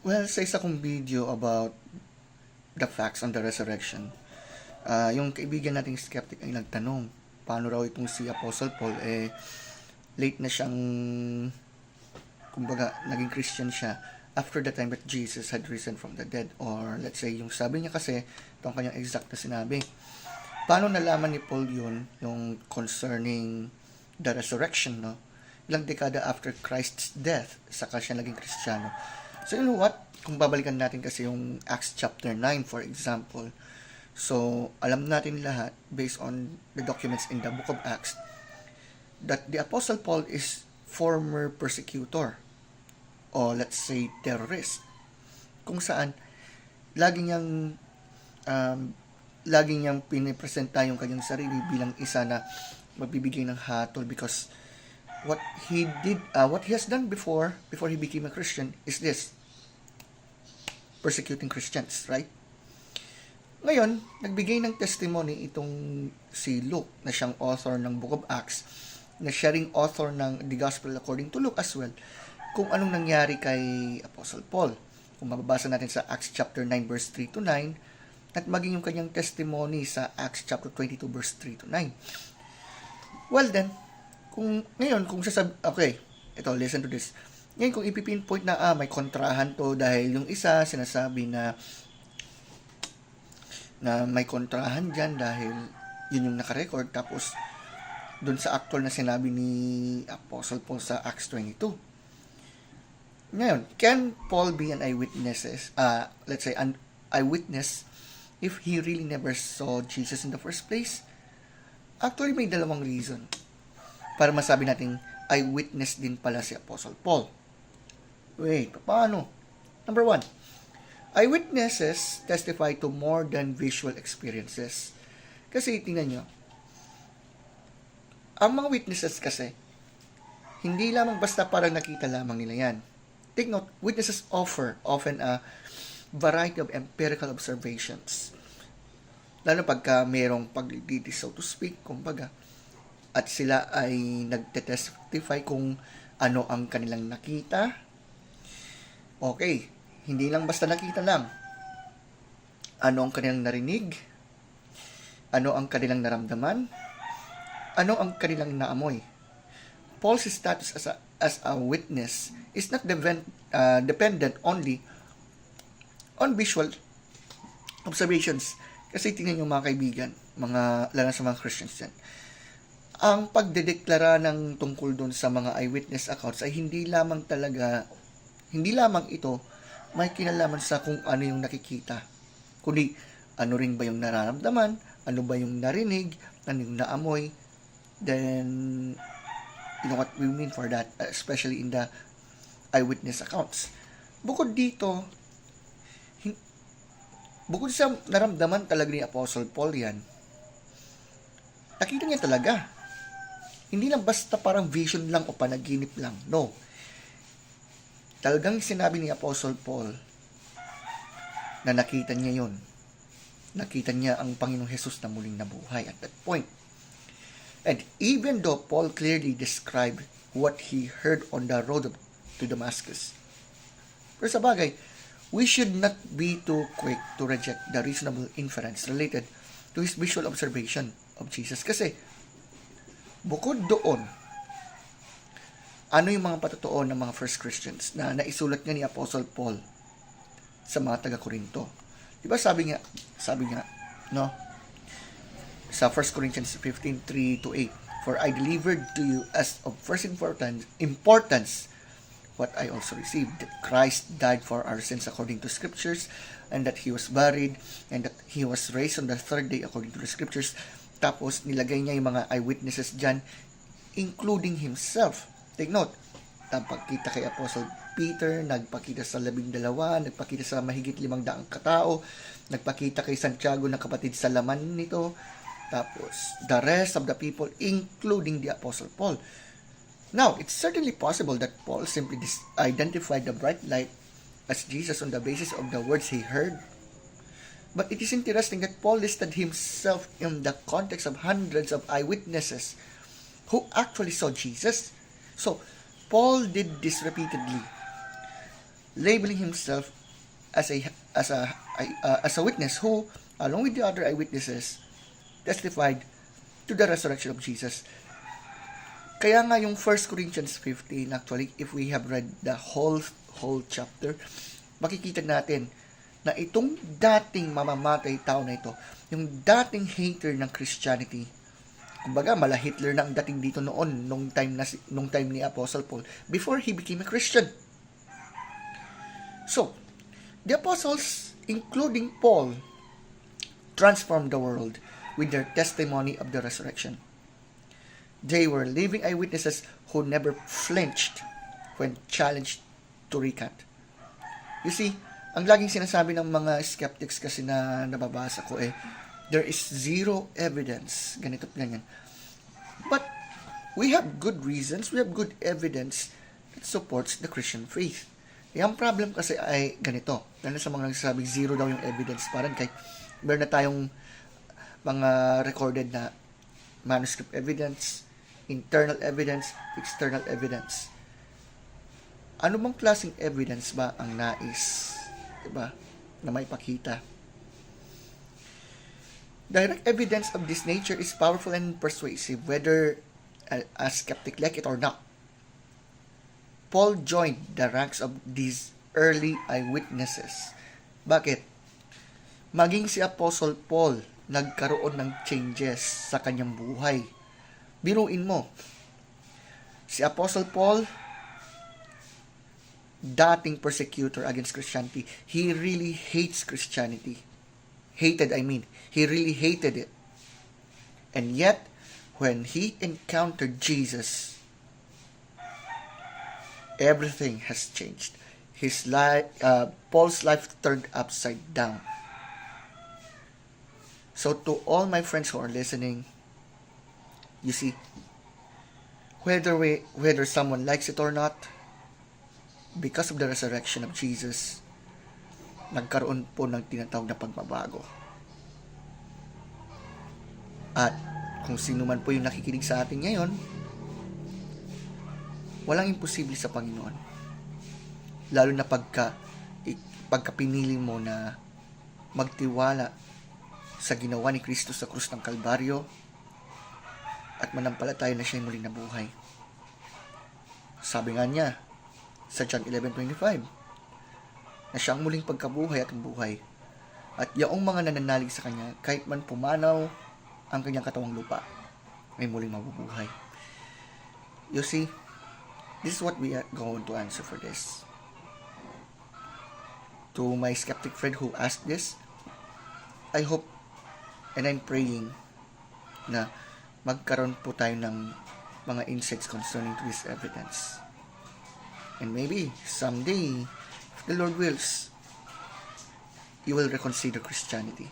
Well, sa isa kong video about the facts on the resurrection, yung kaibigan nating skeptic ay nagtanong, paano raw itong si Apostle Paul, late na siyang, kumbaga, naging Christian siya after the time that Jesus had risen from the dead. Or let's say, yung sabi niya kasi, itong kanyang exact na sinabi. Paano nalaman ni Paul yun, yung concerning the resurrection, no? Ilang dekada after Christ's death, saka siya naging Kristiyano. So you know what? Kung babalikan natin kasi yung Acts chapter 9, for example, so alam natin lahat, based on the documents in the book of Acts, that the Apostle Paul is former persecutor, o let's say terrorist, kung saan lagi niyang um, lagi niyang pinipresenta yung kanyang sarili bilang isa na magbibigay ng hatol, because what he has done before he became a Christian is this: persecuting Christians, right? Ngayon, nagbigay ng testimony itong si Luke, na siyang author ng Book of Acts, na siya ring author ng The Gospel according to Luke as well, kung anong nangyari kay Apostle Paul. Kung mababasa natin sa Acts chapter 9 verse 3 to 9, at maging yung kanyang testimony sa Acts chapter 22 verse 3 to 9. Well then, kung okay, ito, listen to this. Ngayon, kung ipipinpoint na, may kontrahan to dahil yung isa, sinasabi na may kontrahan dyan dahil yun yung nakarecord, tapos dun sa actual na sinabi ni Apostle Paul sa Acts 22. Ngayon, can Paul be an eyewitness, let's say, an eyewitness if he really never saw Jesus in the first place? Actually, may dalawang reason para masabi nating eyewitness din pala si Apostle Paul. Wait, paano? Number one, eyewitnesses testify to more than visual experiences. Kasi tingnan nyo, ang mga witnesses kasi, hindi lamang basta parang nakita lamang nila yan. Take note, witnesses offer often a variety of empirical observations. Lalo pagka merong paglilitis, so to speak, kumbaga, at sila ay nagte-testify kung ano ang kanilang nakita. Okay, hindi lang basta nakita lang. Ano ang kanilang narinig? Ano ang kanilang naramdaman? Ano ang kanilang naamoy? Paul's status as a witness is not dependent only on visual observations. Kasi tingnan nyo mga kaibigan, lalo sa mga Christians yan, ang pagdedeklara ng tungkol doon sa mga eyewitness accounts ay hindi lamang ito may kinalaman sa kung ano yung nakikita, kundi ano rin ba yung nararamdaman, ano ba yung narinig, ano yung naamoy. Then you know what we mean for that, especially in the eyewitness accounts. Bukod sa naramdaman talaga ni Apostle Paul yan, nakita niya talaga. Hindi lang basta parang vision lang o panaginip lang. No. Talagang sinabi ni Apostle Paul na nakita niya yon. Nakita niya ang Panginoong Jesus na muling nabuhay at that point. And even though Paul clearly described what he heard on the road to Damascus, pero sa bagay, we should not be too quick to reject the reasonable inference related to his visual observation of Jesus. Kasi, bukod doon, ano yung mga patotoo ng mga first Christians na naisulat nga ni Apostle Paul sa mga taga-Korinto? Diba sabi nga, no? Sa 1 Corinthians 15:3 to 8, "For I delivered to you as of first importance what I also received, that Christ died for our sins according to Scriptures, and that He was buried, and that He was raised on the third day according to the Scriptures." Tapos, nilagay niya yung mga eyewitnesses dyan, including himself. Take note, nagpakita kay Apostle Peter, nagpakita sa 12, nagpakita sa mahigit 500 katao, nagpakita kay Santiago na kapatid sa laman nito, tapos the rest of the people, including the Apostle Paul. Now, it's certainly possible that Paul simply identified the bright light as Jesus on the basis of the words he heard. But it is interesting that Paul listed himself in the context of hundreds of eyewitnesses who actually saw Jesus. So, Paul did this repeatedly. labeling himself as a witness who, along with the other eyewitnesses, testified to the resurrection of Jesus. Kaya nga yung 1 Corinthians 15, actually, if we have read the whole chapter, makikita natin na itong dating mamamatay tao na ito, yung dating hater ng Christianity, kumbaga mala Hitler na ang dating dito noon nung time ni Apostle Paul before he became a Christian. So, the apostles, including Paul, transformed the world with their testimony of the resurrection. They were living eyewitnesses who never flinched when challenged to recant. You see, ang laging sinasabi ng mga skeptics kasi na nababasa ko there is zero evidence, ganito at ganyan. But we have good reasons, we have good evidence that supports the Christian faith. Yung problem kasi ay ganito, lalo sa mga nagsasabing zero daw yung evidence, parang kay meron na tayong mga recorded na manuscript evidence, internal evidence, external evidence. Ano bang klaseng evidence ba ang nais, diba, na may pakita? Direct evidence of this nature is powerful and persuasive, whether a skeptic like it or not. Paul joined the ranks of these early eyewitnesses. Bakit? Maging si Apostle Paul, nagkaroon ng changes sa kanyang buhay. Biruin mo, si Apostle Paul, dating persecutor against Christianity, he really hates Christianity. He really hated it. And yet, when he encountered Jesus, everything has changed. His life, Paul's life turned upside down. So to all my friends who are listening, you see, whether someone likes it or not, because of the resurrection of Jesus, nagkaroon po ng tinatawag na pagbabago. At kung sino man po yung nakikinig sa atin ngayon, walang imposible sa Panginoon. Lalo na pagka pinili mo na magtiwala sa ginawa ni Kristo sa krus ng Kalbaryo at manampalataya na siya muling nabuhay. Sabi nga niya sa John 11:25 na siya ang muling pagkabuhay at ang buhay, at yaong mga nananalig sa kanya kahit man pumanaw ang kanyang katawang lupa ay muling mabubuhay. You see, this is what we are going to answer for this. To my skeptic friend who asked this, I hope and I'm praying na magkaroon po tayo ng mga insights concerning to this evidence. And maybe someday, if the Lord wills, you will reconsider Christianity.